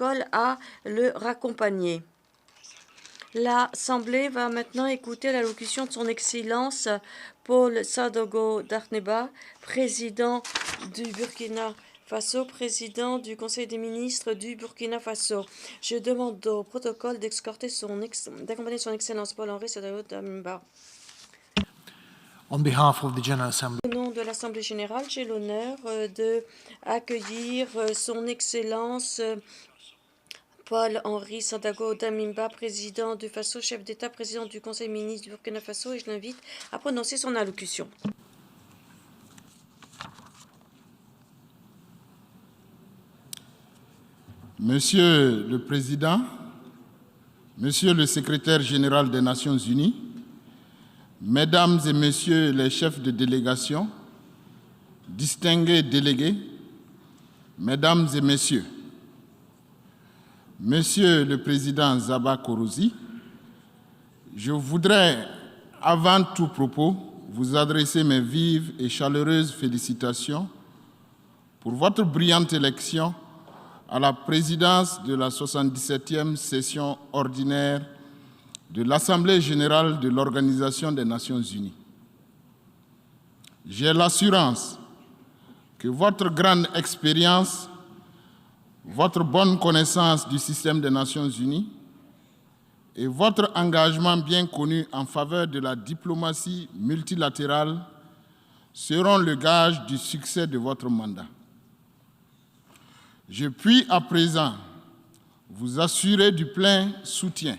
protocole à le raccompagner. L'Assemblée va maintenant écouter l'allocution de son Excellence Paul Sadogo Darneba, président du Burkina Faso, président du Conseil des ministres du Burkina Faso. Je demande au protocole d'accompagner son Excellence Paul-Henri Sadogo Darneba. On behalf of the General Assembly. Au nom de l'Assemblée générale, j'ai l'honneur d'accueillir son Excellence Paul-Henri Sandaogo Damiba, président du Faso, chef d'État, président du Conseil des ministres du Burkina Faso, et je l'invite à prononcer son allocution. Monsieur le Président, Monsieur le Secrétaire général des Nations Unies, Mesdames et Messieurs les chefs de délégation, distingués délégués, Mesdames et Messieurs, Monsieur le Président Zaba Kourouzi, je voudrais, avant tout propos, vous adresser mes vives et chaleureuses félicitations pour votre brillante élection à la présidence de la 77e session ordinaire de l'Assemblée générale de l'Organisation des Nations unies. J'ai l'assurance que votre grande expérience, votre bonne connaissance du système des Nations unies et votre engagement bien connu en faveur de la diplomatie multilatérale seront le gage du succès de votre mandat. Je puis à présent vous assurer du plein soutien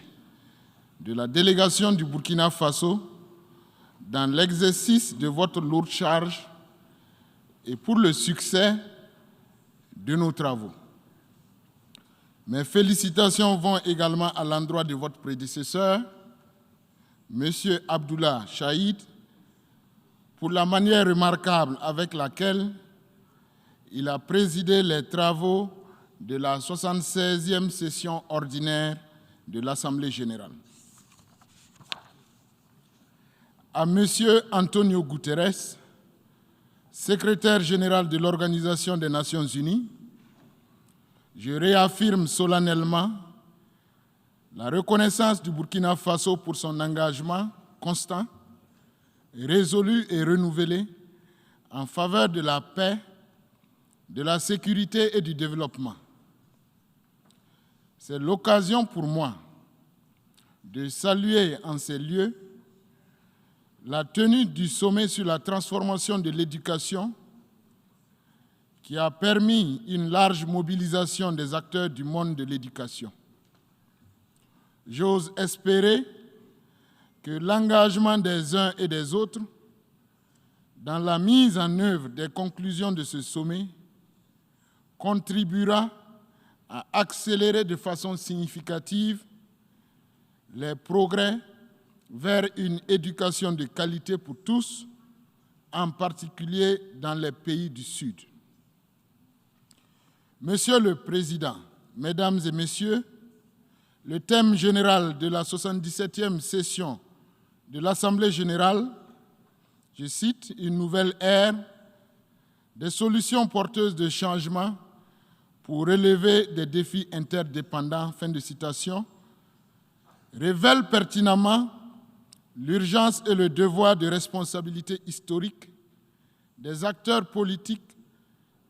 de la délégation du Burkina Faso dans l'exercice de votre lourde charge et pour le succès de nos travaux. Mes félicitations vont également à l'endroit de votre prédécesseur, M. Abdullah Chahid, pour la manière remarquable avec laquelle il a présidé les travaux de la 76e session ordinaire de l'Assemblée générale. À M. Antonio Guterres, secrétaire général de l'Organisation des Nations unies, je réaffirme solennellement la reconnaissance du Burkina Faso pour son engagement constant, résolu et renouvelé en faveur de la paix, de la sécurité et du développement. C'est l'occasion pour moi de saluer en ces lieux la tenue du sommet sur la transformation de l'éducation qui a permis une large mobilisation des acteurs du monde de l'éducation. J'ose espérer que l'engagement des uns et des autres dans la mise en œuvre des conclusions de ce sommet contribuera à accélérer de façon significative les progrès vers une éducation de qualité pour tous, en particulier dans les pays du Sud. Monsieur le Président, Mesdames et Messieurs, le thème général de la 77e session de l'Assemblée générale, je cite, « Une nouvelle ère, des solutions porteuses de changement pour relever des défis interdépendants », fin de citation, révèle pertinemment l'urgence et le devoir de responsabilité historique des acteurs politiques,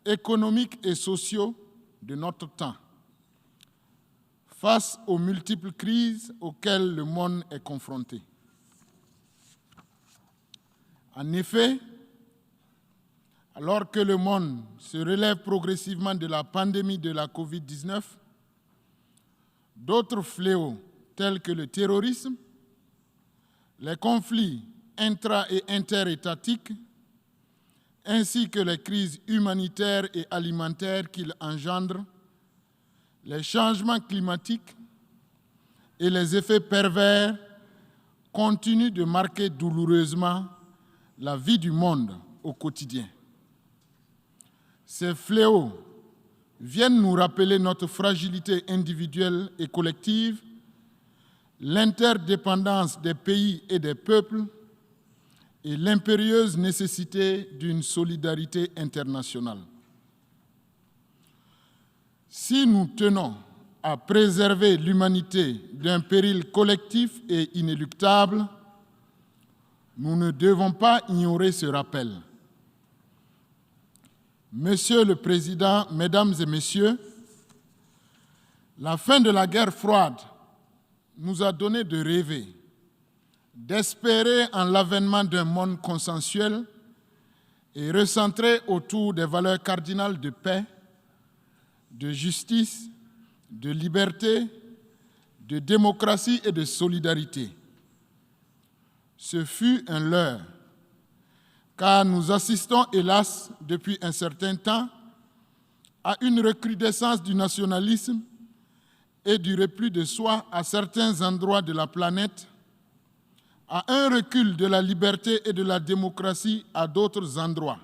économiques et sociaux de notre temps, face aux multiples crises auxquelles le monde est confronté. En effet, alors que le monde se relève progressivement de la pandémie de la COVID-19, d'autres fléaux tels que le terrorisme, les conflits intra- et interétatiques, ainsi que les crises humanitaires et alimentaires qu'ils engendrent, les changements climatiques et les effets pervers continuent de marquer douloureusement la vie du monde au quotidien. Ces fléaux viennent nous rappeler notre fragilité individuelle et collective, l'interdépendance des pays et des peuples et l'impérieuse nécessité d'une solidarité internationale. Si nous tenons à préserver l'humanité d'un péril collectif et inéluctable, nous ne devons pas ignorer ce rappel. Monsieur le Président, Mesdames et Messieurs, la fin de la guerre froide nous a donné de rêver, d'espérer en l'avènement d'un monde consensuel et recentré autour des valeurs cardinales de paix, de justice, de liberté, de démocratie et de solidarité. Ce fut un leurre, car nous assistons, hélas, depuis un certain temps, à une recrudescence du nationalisme et du repli de soi à certains endroits de la planète, à un recul de la liberté et de la démocratie à d'autres endroits,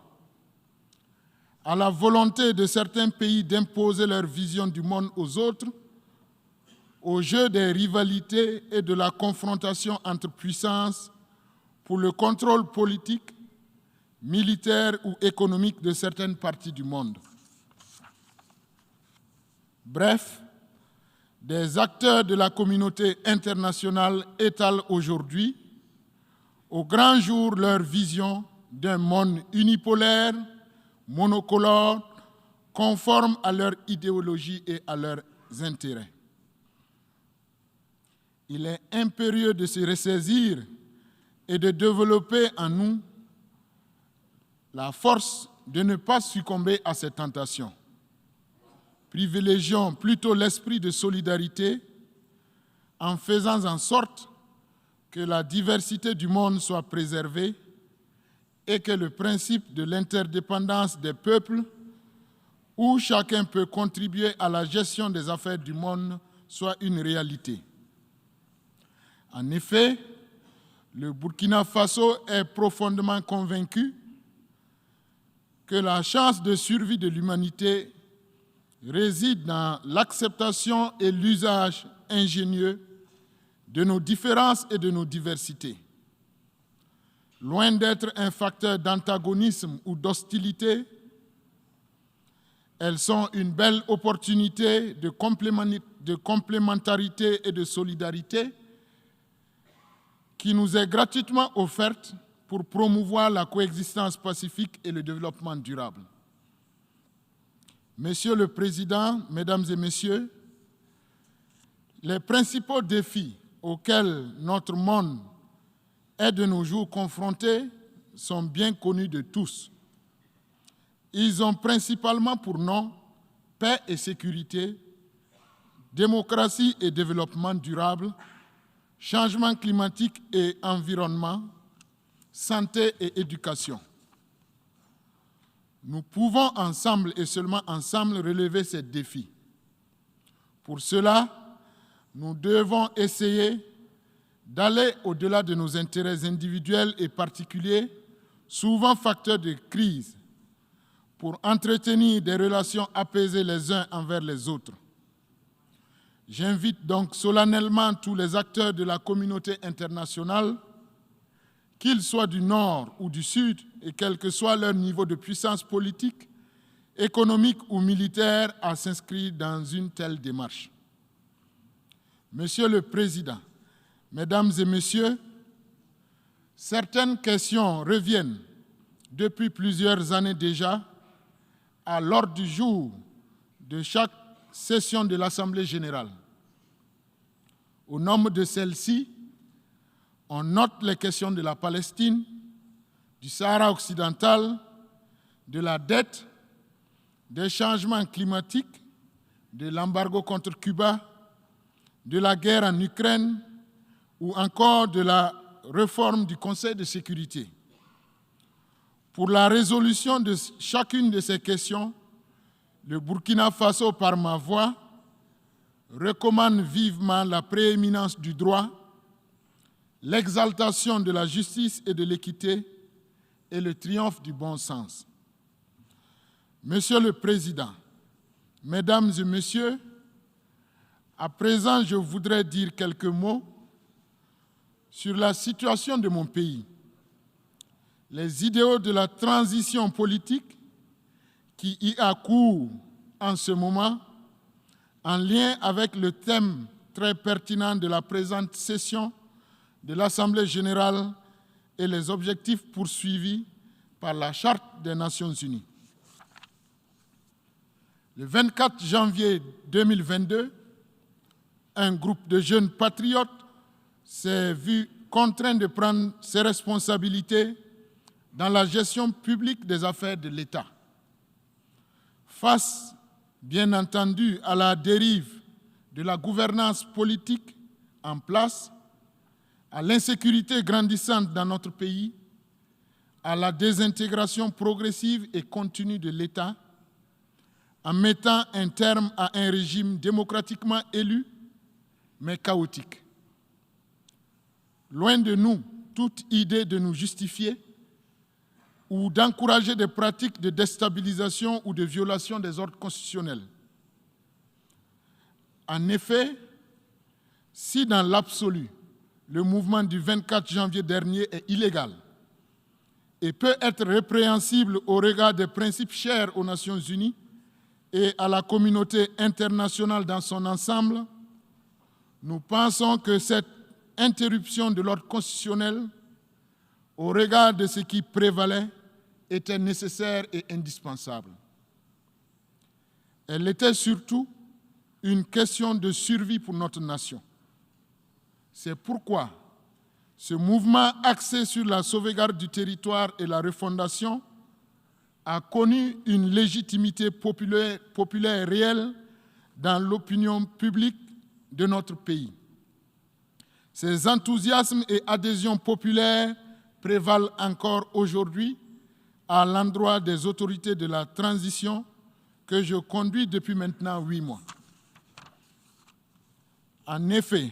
à la volonté de certains pays d'imposer leur vision du monde aux autres, au jeu des rivalités et de la confrontation entre puissances pour le contrôle politique, militaire ou économique de certaines parties du monde. Bref, des acteurs de la communauté internationale étalent aujourd'hui, au grand jour, leur vision d'un monde unipolaire, monocolore, conforme à leur idéologie et à leurs intérêts. Il est impérieux de se ressaisir et de développer en nous la force de ne pas succomber à ces tentations. Privilégions plutôt l'esprit de solidarité en faisant en sorte que la diversité du monde soit préservée et que le principe de l'interdépendance des peuples, où chacun peut contribuer à la gestion des affaires du monde, soit une réalité. En effet, le Burkina Faso est profondément convaincu que la chance de survie de l'humanité réside dans l'acceptation et l'usage ingénieux de nos différences et de nos diversités. Loin d'être un facteur d'antagonisme ou d'hostilité, elles sont une belle opportunité de complémentarité et de solidarité qui nous est gratuitement offerte pour promouvoir la coexistence pacifique et le développement durable. Monsieur le Président, Mesdames et Messieurs, les principaux défis auxquels notre monde est de nos jours confronté sont bien connus de tous. Ils ont principalement pour nom paix et sécurité, démocratie et développement durable, changement climatique et environnement, santé et éducation. Nous pouvons ensemble et seulement ensemble relever ces défis. Pour cela, nous devons essayer d'aller au-delà de nos intérêts individuels et particuliers, souvent facteurs de crise, pour entretenir des relations apaisées les uns envers les autres. J'invite donc solennellement tous les acteurs de la communauté internationale, qu'ils soient du Nord ou du Sud, et quel que soit leur niveau de puissance politique, économique ou militaire, à s'inscrire dans une telle démarche. Monsieur le Président, Mesdames et Messieurs, certaines questions reviennent depuis plusieurs années déjà à l'ordre du jour de chaque session de l'Assemblée générale. Au nombre de celles-ci, on note les questions de la Palestine, du Sahara occidental, de la dette, des changements climatiques, de l'embargo contre Cuba, de la guerre en Ukraine ou encore de la réforme du Conseil de sécurité. Pour la résolution de chacune de ces questions, le Burkina Faso, par ma voix, recommande vivement la prééminence du droit, l'exaltation de la justice et de l'équité et le triomphe du bon sens. Monsieur le Président, Mesdames et Messieurs, à présent, je voudrais dire quelques mots sur la situation de mon pays. Les idéaux de la transition politique qui y a cours en ce moment en lien avec le thème très pertinent de la présente session de l'Assemblée générale et les objectifs poursuivis par la Charte des Nations unies. Le 24 janvier 2022, un groupe de jeunes patriotes s'est vu contraint de prendre ses responsabilités dans la gestion publique des affaires de l'État. Face, bien entendu, à la dérive de la gouvernance politique en place, à l'insécurité grandissante dans notre pays, à la désintégration progressive et continue de l'État, en mettant un terme à un régime démocratiquement élu, mais chaotique. Loin de nous toute idée de nous justifier ou d'encourager des pratiques de déstabilisation ou de violation des ordres constitutionnels. En effet, si dans l'absolu, le mouvement du 24 janvier dernier est illégal et peut être répréhensible au regard des principes chers aux Nations unies et à la communauté internationale dans son ensemble, nous pensons que cette interruption de l'ordre constitutionnel, au regard de ce qui prévalait, était nécessaire et indispensable. Elle était surtout une question de survie pour notre nation. C'est pourquoi ce mouvement axé sur la sauvegarde du territoire et la refondation a connu une légitimité populaire réelle dans l'opinion publique de notre pays. Ces enthousiasmes et adhésions populaires prévalent encore aujourd'hui à l'endroit des autorités de la transition que je conduis depuis maintenant 8 mois. En effet,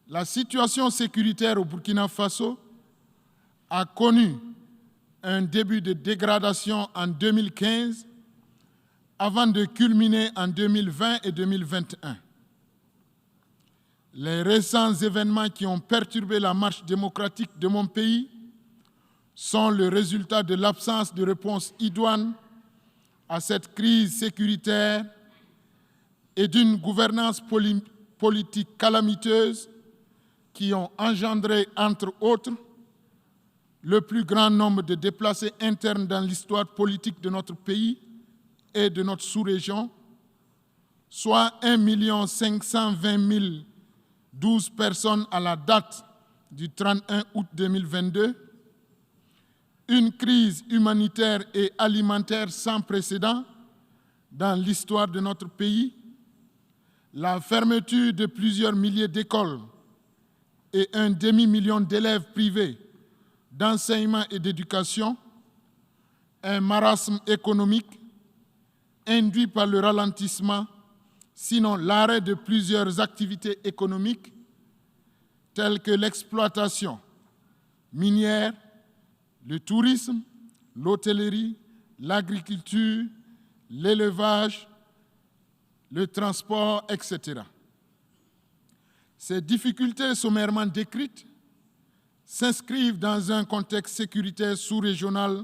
la situation sécuritaire au Burkina Faso a connu un début de dégradation en 2015 avant de culminer en 2020 et 2021. Les récents événements qui ont perturbé la marche démocratique de mon pays sont le résultat de l'absence de réponse idoine à cette crise sécuritaire et d'une gouvernance politique calamiteuse qui ont engendré, entre autres, le plus grand nombre de déplacés internes dans l'histoire politique de notre pays et de notre sous-région, soit 1 520 012 personnes à la date du 31 août 2022, une crise humanitaire et alimentaire sans précédent dans l'histoire de notre pays, la fermeture de plusieurs milliers d'écoles et un demi-million d'élèves privés d'enseignement et d'éducation, un marasme économique induit par le ralentissement, sinon l'arrêt de plusieurs activités économiques telles que l'exploitation minière, le tourisme, l'hôtellerie, l'agriculture, l'élevage, le transport, etc. Ces difficultés sommairement décrites s'inscrivent dans un contexte sécuritaire sous-régional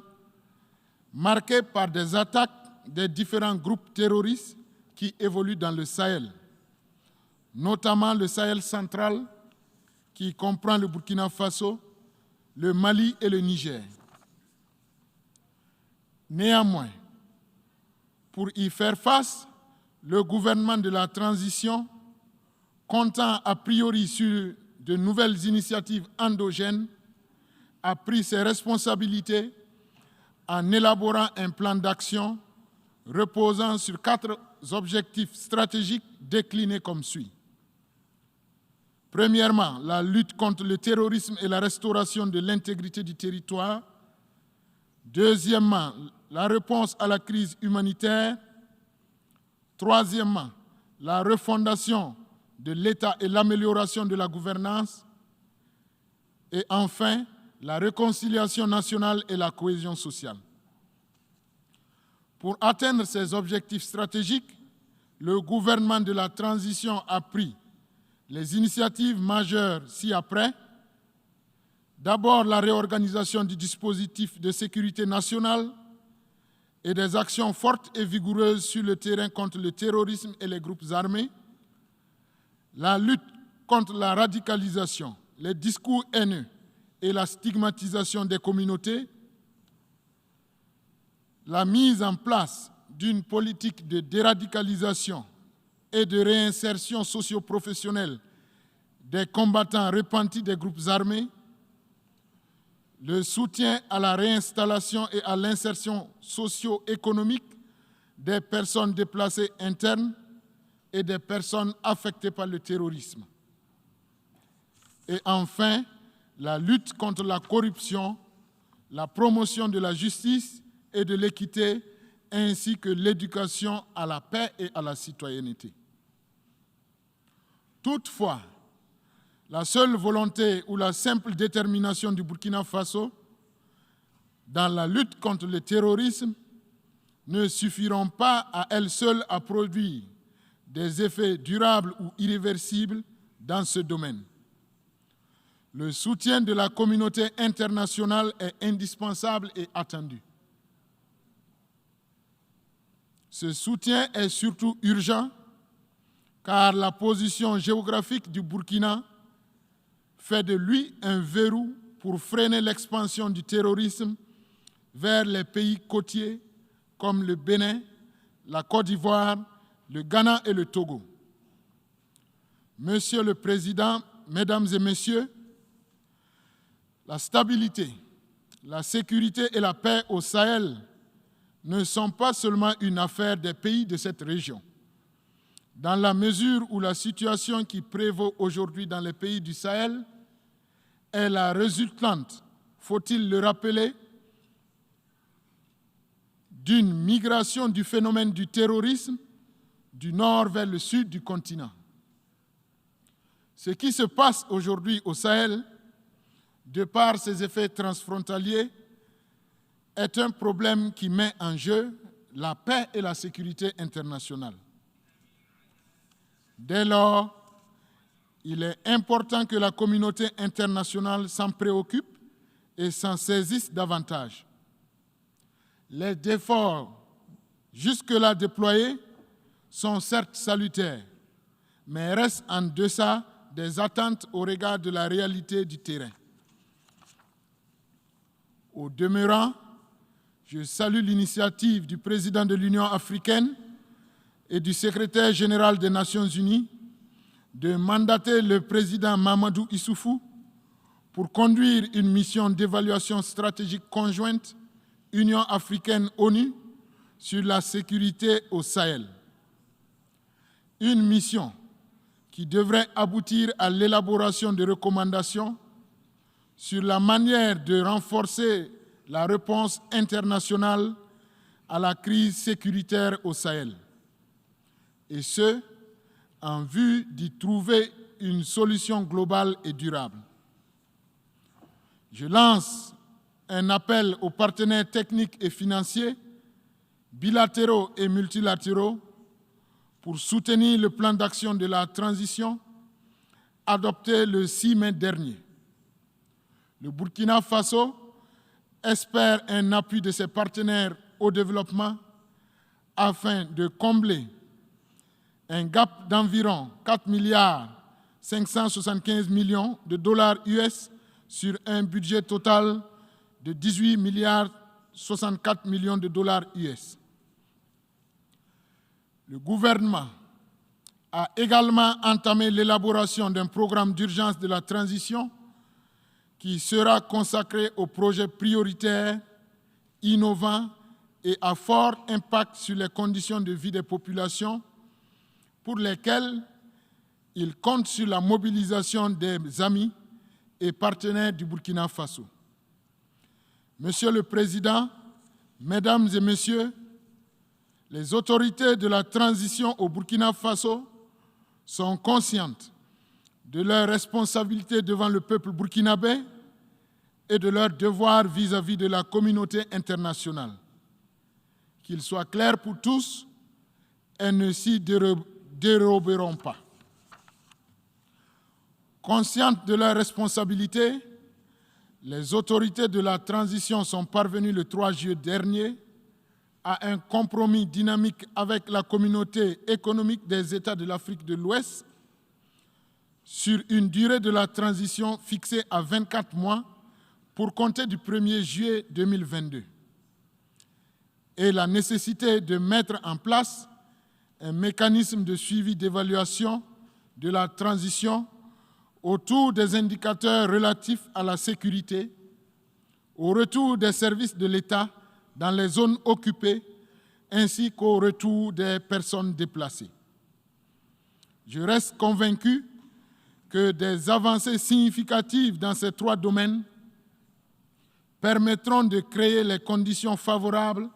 marqué par des attaques des différents groupes terroristes qui évoluent dans le Sahel, notamment le Sahel central qui comprend le Burkina Faso, le Mali et le Niger. Néanmoins, pour y faire face, le gouvernement de la transition, comptant a priori sur de nouvelles initiatives endogènes, a pris ses responsabilités en élaborant un plan d'action reposant sur 4 objectifs stratégiques déclinés comme suit. Premièrement, la lutte contre le terrorisme et la restauration de l'intégrité du territoire. Deuxièmement, la réponse à la crise humanitaire. Troisièmement, la refondation de l'État et l'amélioration de la gouvernance. Et enfin, la réconciliation nationale et la cohésion sociale. Pour atteindre ces objectifs stratégiques, le gouvernement de la transition a pris les initiatives majeures ci-après. D'abord, la réorganisation du dispositif de sécurité nationale, et des actions fortes et vigoureuses sur le terrain contre le terrorisme et les groupes armés, la lutte contre la radicalisation, les discours haineux et la stigmatisation des communautés, la mise en place d'une politique de déradicalisation et de réinsertion socio-professionnelle des combattants repentis des groupes armés, le soutien à la réinstallation et à l'insertion socio-économique des personnes déplacées internes et des personnes affectées par le terrorisme. Et enfin, la lutte contre la corruption, la promotion de la justice et de l'équité, ainsi que l'éducation à la paix et à la citoyenneté. Toutefois, la seule volonté ou la simple détermination du Burkina Faso dans la lutte contre le terrorisme ne suffiront pas à elles seules à produire des effets durables ou irréversibles dans ce domaine. Le soutien de la communauté internationale est indispensable et attendu. Ce soutien est surtout urgent car la position géographique du Burkina fait de lui un verrou pour freiner l'expansion du terrorisme vers les pays côtiers comme le Bénin, la Côte d'Ivoire, le Ghana et le Togo. Monsieur le Président, Mesdames et Messieurs, la stabilité, la sécurité et la paix au Sahel ne sont pas seulement une affaire des pays de cette région. Dans la mesure où la situation qui prévaut aujourd'hui dans les pays du Sahel est la résultante, faut-il le rappeler, d'une migration du phénomène du terrorisme du nord vers le sud du continent. Ce qui se passe aujourd'hui au Sahel, de par ses effets transfrontaliers, est un problème qui met en jeu la paix et la sécurité internationale. Dès lors, il est important que la communauté internationale s'en préoccupe et s'en saisisse davantage. Les efforts jusque-là déployés sont certes salutaires, mais restent en deçà des attentes au regard de la réalité du terrain. Au demeurant, je salue l'initiative du président de l'Union africaine et du secrétaire général des Nations unies de mandater le président Mahamadou Issoufou pour conduire une mission d'évaluation stratégique conjointe Union africaine-ONU sur la sécurité au Sahel. Une mission qui devrait aboutir à l'élaboration de recommandations sur la manière de renforcer la réponse internationale à la crise sécuritaire au Sahel, et ce, en vue d'y trouver une solution globale et durable. Je lance un appel aux partenaires techniques et financiers, bilatéraux et multilatéraux, pour soutenir le plan d'action de la transition adopté le 6 mai dernier. Le Burkina Faso espère un appui de ses partenaires au développement afin de combler un gap d'environ 4 milliards 575 millions de dollars US sur un budget total de 18 milliards 64 millions de dollars US. Le gouvernement a également entamé l'élaboration d'un programme d'urgence de la transition qui sera consacré aux projets prioritaires, innovants et à fort impact sur les conditions de vie des populations, pour lesquels il compte sur la mobilisation des amis et partenaires du Burkina Faso. Monsieur le Président, Mesdames et Messieurs, les autorités de la transition au Burkina Faso sont conscientes de leurs responsabilités devant le peuple burkinabé et de leurs devoirs vis-à-vis de la communauté internationale. Qu'il soit clair pour tous, elles ne s'y déroberont pas. Conscientes de leurs responsabilités, les autorités de la transition sont parvenues le 3 juillet dernier à un compromis dynamique avec la communauté économique des États de l'Afrique de l'Ouest sur une durée de la transition fixée à 24 mois pour compter du 1er juillet 2022 et la nécessité de mettre en place un mécanisme de suivi d'évaluation de la transition autour des indicateurs relatifs à la sécurité, au retour des services de l'État dans les zones occupées, ainsi qu'au retour des personnes déplacées. Je reste convaincu que des avancées significatives dans ces 3 domaines permettront de créer les conditions favorables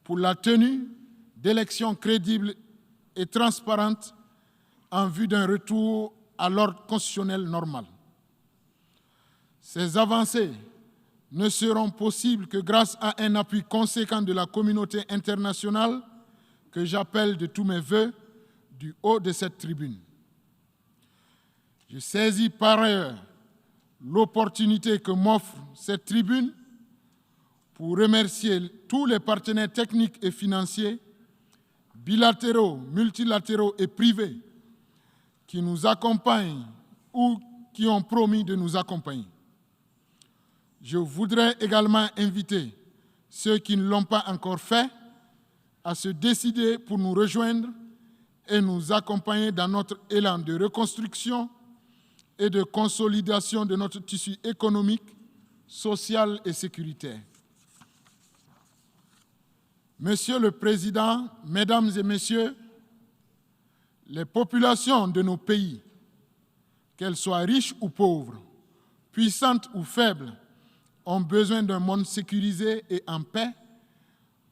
pour la tenue d'élections crédibles et transparentes en vue d'un retour à l'ordre constitutionnel normal. Ces avancées ne seront possibles que grâce à un appui conséquent de la communauté internationale que j'appelle de tous mes vœux du haut de cette tribune. Je saisis par ailleurs l'opportunité que m'offre cette tribune pour remercier tous les partenaires techniques et financiers, bilatéraux, multilatéraux et privés, qui nous accompagnent ou qui ont promis de nous accompagner. Je voudrais également inviter ceux qui ne l'ont pas encore fait à se décider pour nous rejoindre et nous accompagner dans notre élan de reconstruction et de consolidation de notre tissu économique, social et sécuritaire. Monsieur le Président, Mesdames et Messieurs, les populations de nos pays, qu'elles soient riches ou pauvres, puissantes ou faibles, ont besoin d'un monde sécurisé et en paix,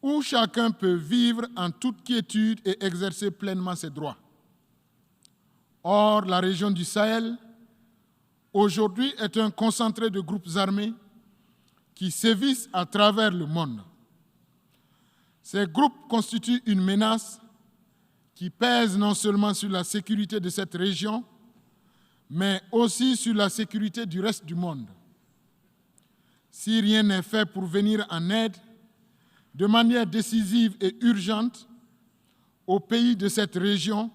où chacun peut vivre en toute quiétude et exercer pleinement ses droits. Or, la région du Sahel, aujourd'hui, est un concentré de groupes armés qui sévissent à travers le monde. Ces groupes constituent une menace qui pèse non seulement sur la sécurité de cette région, mais aussi sur la sécurité du reste du monde. Si rien n'est fait pour venir en aide de manière décisive et urgente aux pays de cette région,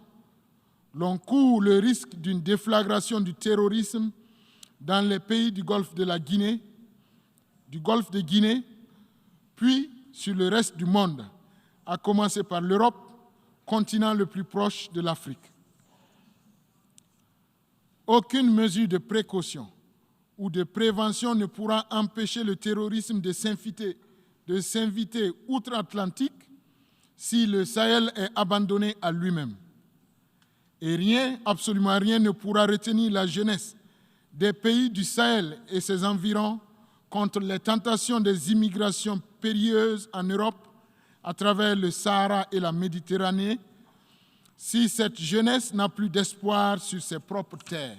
l'on court le risque d'une déflagration du terrorisme dans les pays du Golfe de Guinée, puis sur le reste du monde, à commencer par l'Europe, continent le plus proche de l'Afrique. Aucune mesure de précaution ou de prévention ne pourra empêcher le terrorisme de s'inviter outre-Atlantique si le Sahel est abandonné à lui-même. Et rien, absolument rien, ne pourra retenir la jeunesse des pays du Sahel et ses environs contre les tentations des immigrations périlleuses en Europe à travers le Sahara et la Méditerranée, si cette jeunesse n'a plus d'espoir sur ses propres terres.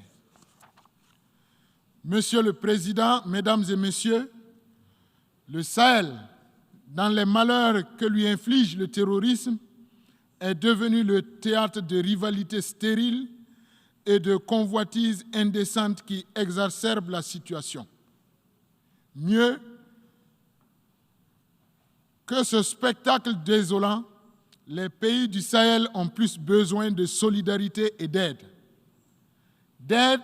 Monsieur le Président, Mesdames et Messieurs, le Sahel, dans les malheurs que lui inflige le terrorisme, est devenu le théâtre de rivalités stériles et de convoitises indécentes qui exacerbent la situation. Mieux que ce spectacle désolant, les pays du Sahel ont plus besoin de solidarité et d'aide. D'aide,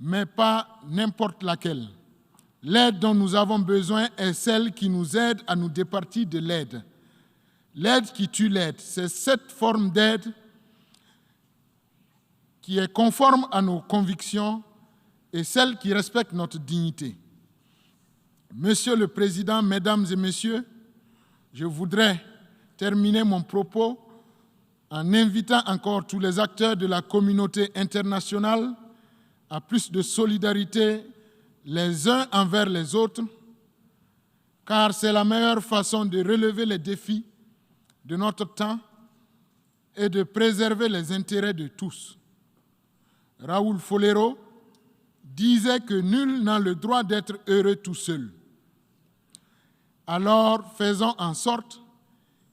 mais pas n'importe laquelle. L'aide dont nous avons besoin est celle qui nous aide à nous départir de l'aide. L'aide qui tue l'aide, c'est cette forme d'aide qui est conforme à nos convictions et celle qui respecte notre dignité. Monsieur le Président, Mesdames et Messieurs, je voudrais terminer mon propos en invitant encore tous les acteurs de la communauté internationale à plus de solidarité les uns envers les autres, car c'est la meilleure façon de relever les défis de notre temps et de préserver les intérêts de tous. Raoul Folero disait que nul n'a le droit d'être heureux tout seul. Alors, faisons en sorte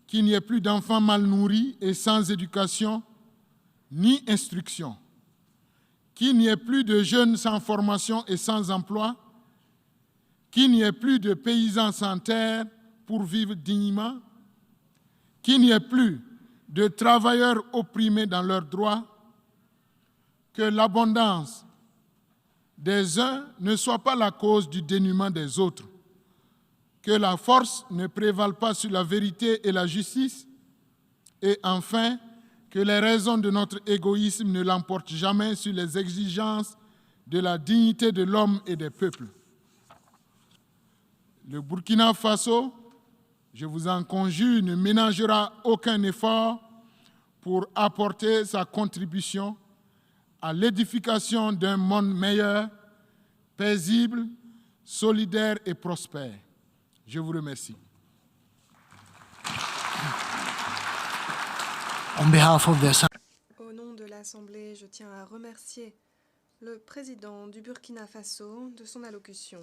qu'il n'y ait plus d'enfants mal nourris et sans éducation ni instruction, qu'il n'y ait plus de jeunes sans formation et sans emploi, qu'il n'y ait plus de paysans sans terre pour vivre dignement, qu'il n'y ait plus de travailleurs opprimés dans leurs droits, que l'abondance des uns ne soit pas la cause du dénuement des autres, que la force ne prévale pas sur la vérité et la justice, et enfin, que les raisons de notre égoïsme ne l'emportent jamais sur les exigences de la dignité de l'homme et des peuples. Le Burkina Faso, je vous en conjure, ne ménagera aucun effort pour apporter sa contribution à l'édification d'un monde meilleur, paisible, solidaire et prospère. Je vous remercie. On behalf of the Assembly, Au nom de l'Assemblée, je tiens à remercier le président du Burkina Faso de son allocution.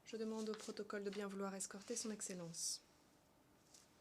Je demande au protocole de bien vouloir escorter son Excellence.